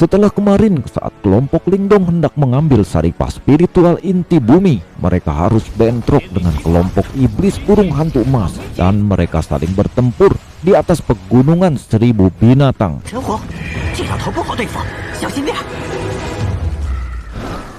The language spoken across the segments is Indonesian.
Setelah kemarin saat kelompok Lingdong hendak mengambil saripah spiritual inti bumi, mereka harus bentrok dengan kelompok iblis burung hantu emas dan mereka saling bertempur di atas pegunungan 1000 binatang.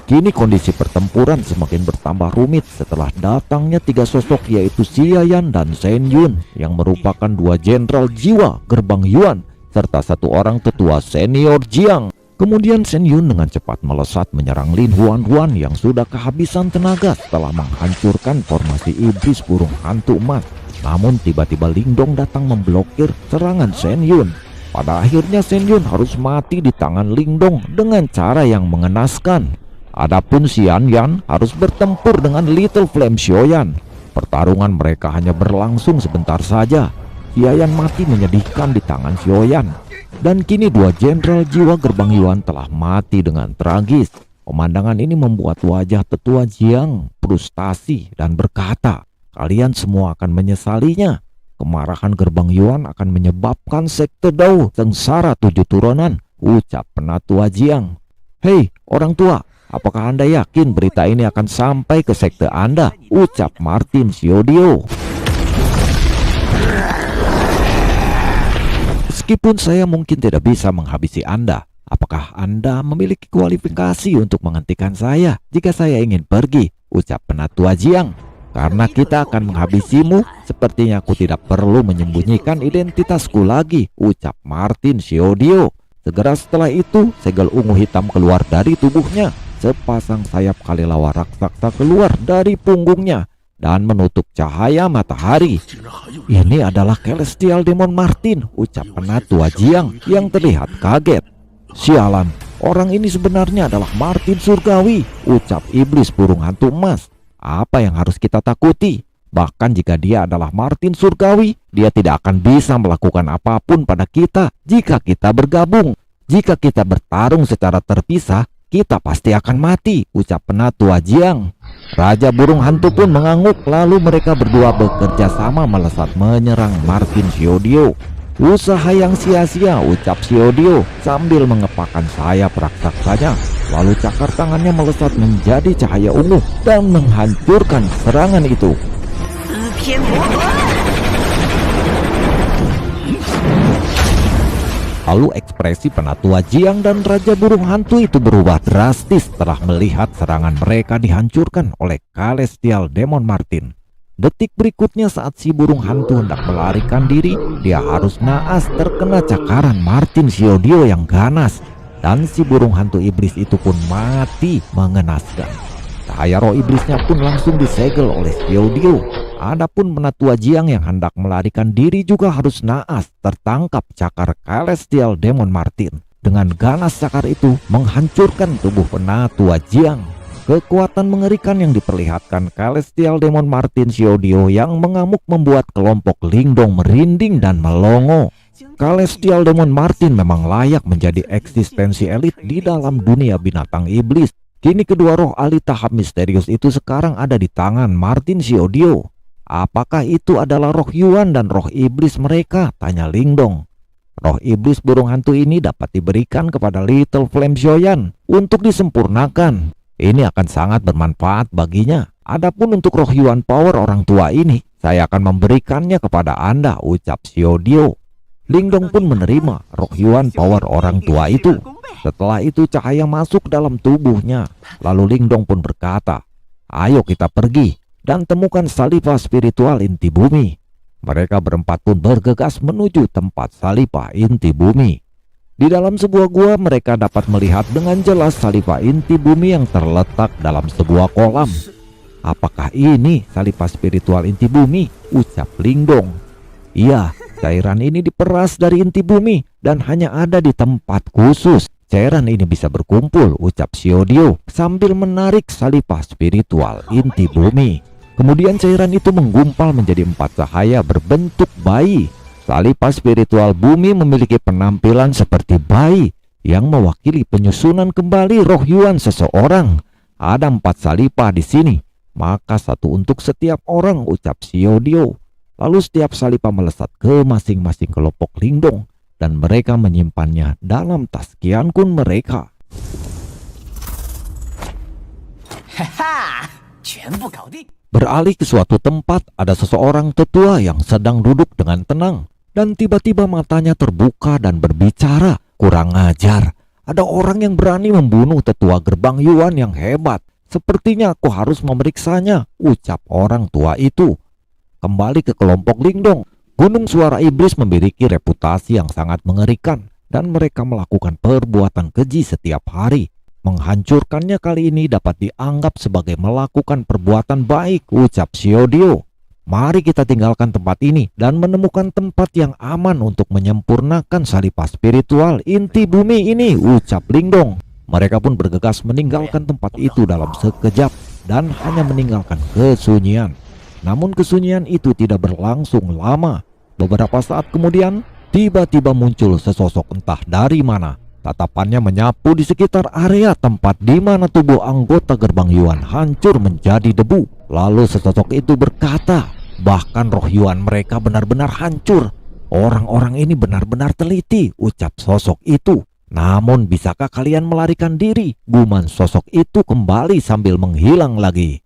Kini kondisi pertempuran semakin bertambah rumit setelah datangnya 3 sosok, yaitu Xiayan dan Shen Yun yang merupakan 2 jenderal jiwa gerbang Yuan serta 1 orang tetua senior Jiang. Kemudian Shen Yun dengan cepat melesat menyerang Lin Huan yang sudah kehabisan tenaga setelah menghancurkan formasi iblis burung hantu emas. Namun tiba-tiba Lingdong datang memblokir serangan Shen Yun. Pada akhirnya Shen Yun harus mati di tangan Lingdong dengan cara yang mengenaskan. Adapun Xian Yan harus bertempur dengan Little Flame Xiaoyan. Pertarungan mereka hanya berlangsung sebentar saja. Xiayan mati menyedihkan di tangan Xiaoyan. Dan kini 2 jenderal jiwa gerbang Yuan telah mati dengan tragis. Pemandangan ini membuat wajah tetua Jiang frustasi dan berkata, "Kalian semua akan menyesalinya. Kemarahan gerbang Yuan akan menyebabkan sekte Dao sengsara 7 turunan," ucap penatua Jiang. "Hei orang tua, apakah Anda yakin berita ini akan sampai ke sekte Anda?" ucap Martin Xiaodio. "Meskipun saya mungkin tidak bisa menghabisi Anda, apakah Anda memiliki kualifikasi untuk menghentikan saya jika saya ingin pergi?" ucap penatua Jiang. "Karena kita akan menghabisimu, sepertinya aku tidak perlu menyembunyikan identitasku lagi," ucap Martin Xiaodio. Segera setelah itu, segel ungu hitam keluar dari tubuhnya. Sepasang sayap kalelawa raksasa keluar dari punggungnya dan menutup cahaya matahari. "Ini adalah Celestial Demon Martin," ucap penatua Jiang yang terlihat kaget. "Sialan, orang ini sebenarnya adalah Martin Surgawi," ucap iblis burung hantu emas. "Apa yang harus kita takuti? Bahkan jika dia adalah Martin Surgawi, dia tidak akan bisa melakukan apapun pada kita jika kita bergabung. Jika kita bertarung secara terpisah, kita pasti akan mati," ucap penatua Jiang. Raja burung hantu pun mengangguk, lalu mereka berdua bekerja sama melesat menyerang Martin Xiaodio. "Usaha yang sia-sia," ucap Xiaodio sambil mengepakkan sayap raksasanya. Lalu cakar tangannya melesat menjadi cahaya ungu dan menghancurkan serangan itu. Lalu ekspresi penatua Jiang dan Raja Burung Hantu itu berubah drastis setelah melihat serangan mereka dihancurkan oleh Celestial Demon Martin. Detik berikutnya saat si burung hantu hendak melarikan diri, dia harus naas terkena cakaran Martin Xiaodio yang ganas. Dan si burung hantu iblis itu pun mati mengenaskan. Cahaya roh iblisnya pun langsung disegel oleh Xiaodio. Adapun penatua Jiang yang hendak melarikan diri juga harus naas tertangkap cakar Celestial Demon Martin. Dengan ganas cakar itu menghancurkan tubuh penatua Jiang. Kekuatan mengerikan yang diperlihatkan Celestial Demon Martin Xiaodio yang mengamuk membuat kelompok Lingdong merinding dan melongo. Celestial Demon Martin memang layak menjadi eksistensi elit di dalam dunia binatang iblis. Kini kedua roh alih tahap misterius itu sekarang ada di tangan Martin Xiaodio. "Apakah itu adalah roh Yuan dan roh iblis mereka?" tanya Lingdong. "Roh iblis burung hantu ini dapat diberikan kepada Little Flame Xiaoyan untuk disempurnakan. Ini akan sangat bermanfaat baginya. Adapun untuk roh Yuan power orang tua ini, saya akan memberikannya kepada Anda," ucap Xiaodio. Lingdong pun menerima roh Yuan power orang tua itu. Setelah itu cahaya masuk dalam tubuhnya. Lalu Lingdong pun berkata, "Ayo kita pergi dan temukan salipah spiritual inti bumi." Mereka berempat pun bergegas menuju tempat salipah inti bumi. Di dalam sebuah gua mereka dapat melihat dengan jelas salipah inti bumi yang terletak dalam sebuah kolam. "Apakah ini salipah spiritual inti bumi?" ucap Lingdong. "Iya, cairan ini diperas dari inti bumi dan hanya ada di tempat khusus. Cairan ini bisa berkumpul," ucap Xiaodio sambil menarik salipah spiritual inti bumi. Kemudian cairan itu menggumpal menjadi 4 cahaya berbentuk bayi. Salipah spiritual bumi memiliki penampilan seperti bayi yang mewakili penyusunan kembali roh Yuan seseorang. Ada 4 salipah di sini, maka 1 untuk setiap orang, ucap Xiaodio. Lalu setiap salipah melesat ke masing-masing kelompok Lingdong dan mereka menyimpannya dalam tas Qian Kun mereka. Beralih ke suatu tempat, ada seseorang tetua yang sedang duduk dengan tenang dan tiba-tiba matanya terbuka dan berbicara. Kurang ajar, ada orang yang berani membunuh tetua gerbang Yuan yang hebat. Sepertinya aku harus memeriksanya, ucap orang tua itu. Kembali ke kelompok Lingdong, Gunung Suara Iblis memiliki reputasi yang sangat mengerikan dan mereka melakukan perbuatan keji setiap hari. Menghancurkannya kali ini dapat dianggap sebagai melakukan perbuatan baik, ucap Xiao. Mari kita tinggalkan tempat ini dan menemukan tempat yang aman untuk menyempurnakan salipah spiritual inti bumi ini, ucap Lingdong. Mereka pun bergegas meninggalkan tempat itu dalam sekejap dan hanya meninggalkan kesunyian. Namun kesunyian itu tidak berlangsung lama. Beberapa saat kemudian, tiba-tiba muncul sesosok entah dari mana. Tatapannya menyapu di sekitar area tempat di mana tubuh anggota gerbang Yuan hancur menjadi debu. Lalu sesosok itu berkata, bahkan roh Yuan mereka benar-benar hancur. Orang-orang ini benar-benar teliti, ucap sosok itu. Namun bisakah kalian melarikan diri? Gumam sosok itu kembali sambil menghilang lagi.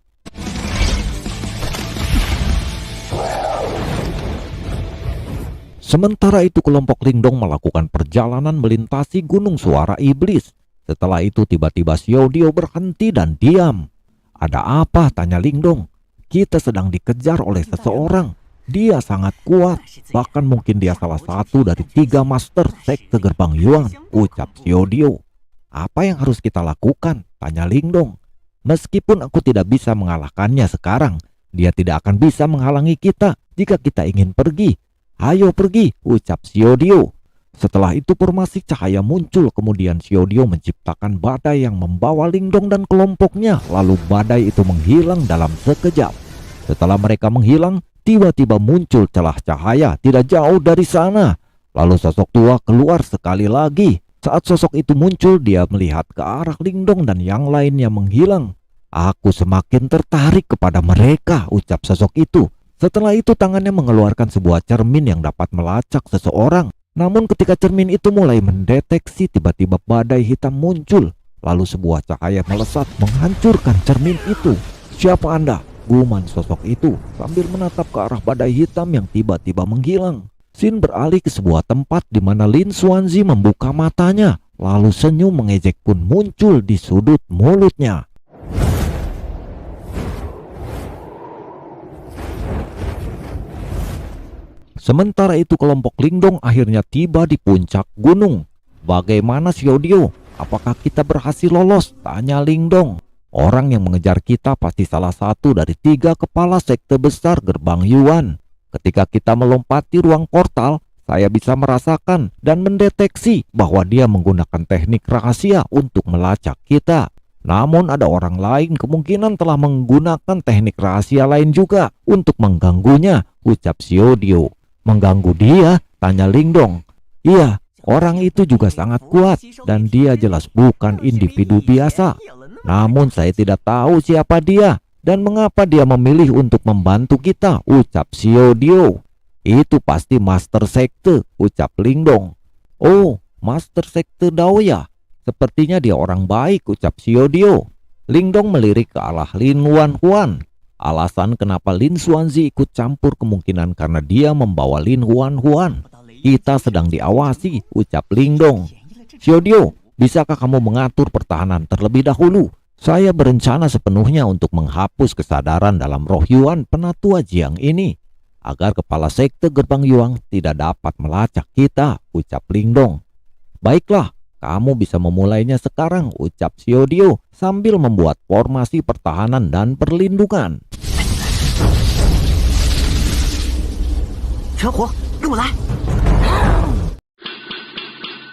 Sementara itu kelompok Lingdong melakukan perjalanan melintasi Gunung Suara Iblis. Setelah itu tiba-tiba Xiao berhenti dan diam. Ada apa? Tanya Lingdong. Kita sedang dikejar oleh seseorang. Dia sangat kuat. Bahkan mungkin dia salah satu dari 3 master sekte gerbang Yuan, ucap Xiao. Apa yang harus kita lakukan? Tanya Lingdong. Meskipun aku tidak bisa mengalahkannya sekarang, dia tidak akan bisa menghalangi kita jika kita ingin pergi. Ayo pergi, ucap Xiao. Setelah itu formasi cahaya muncul, kemudian Xiao menciptakan badai yang membawa Lingdong dan kelompoknya. Lalu badai itu menghilang dalam sekejap. Setelah mereka menghilang, tiba-tiba muncul celah cahaya tidak jauh dari sana. Lalu sosok tua keluar sekali lagi. Saat sosok itu muncul, dia melihat ke arah Lingdong dan yang lainnya menghilang. Aku semakin tertarik kepada mereka, ucap sosok itu. Setelah itu tangannya mengeluarkan sebuah cermin yang dapat melacak seseorang. Namun ketika cermin itu mulai mendeteksi, tiba-tiba badai hitam muncul. Lalu sebuah cahaya melesat menghancurkan cermin itu. Siapa Anda? Gumam sosok itu sambil menatap ke arah badai hitam yang tiba-tiba menghilang. Scene beralih ke sebuah tempat di mana Lin Xuanzi membuka matanya. Lalu senyum mengejek pun muncul di sudut mulutnya. Sementara itu kelompok Lingdong akhirnya tiba di puncak gunung. Bagaimana Xiao? Apakah kita berhasil lolos? Tanya Lingdong. Orang yang mengejar kita pasti salah satu dari 3 kepala sekte besar gerbang Yuan. Ketika kita melompati ruang portal, saya bisa merasakan dan mendeteksi bahwa dia menggunakan teknik rahasia untuk melacak kita. Namun ada orang lain kemungkinan telah menggunakan teknik rahasia lain juga untuk mengganggunya, ucap Xiao. Mengganggu dia? Tanya Lingdong. Iya, orang itu juga sangat kuat dan dia jelas bukan individu biasa. Namun saya tidak tahu siapa dia dan mengapa dia memilih untuk membantu kita, ucap Xiao. Itu pasti master sekte, ucap Lingdong. Oh, master sekte Dao ya? Sepertinya dia orang baik, ucap Xiao. Lingdong melirik ke arah Lin Huan. Alasan kenapa Lin Xuanzi ikut campur kemungkinan karena dia membawa Lin Huan. Kita sedang diawasi, ucap Lingdong. Xiao, bisakah kamu mengatur pertahanan terlebih dahulu? Saya berencana sepenuhnya untuk menghapus kesadaran dalam roh Yuan penatua Jiang ini, agar kepala sekte gerbang Yuan tidak dapat melacak kita, ucap Lingdong. Baiklah, kamu bisa memulainya sekarang, ucap Xiao sambil membuat formasi pertahanan dan perlindungan.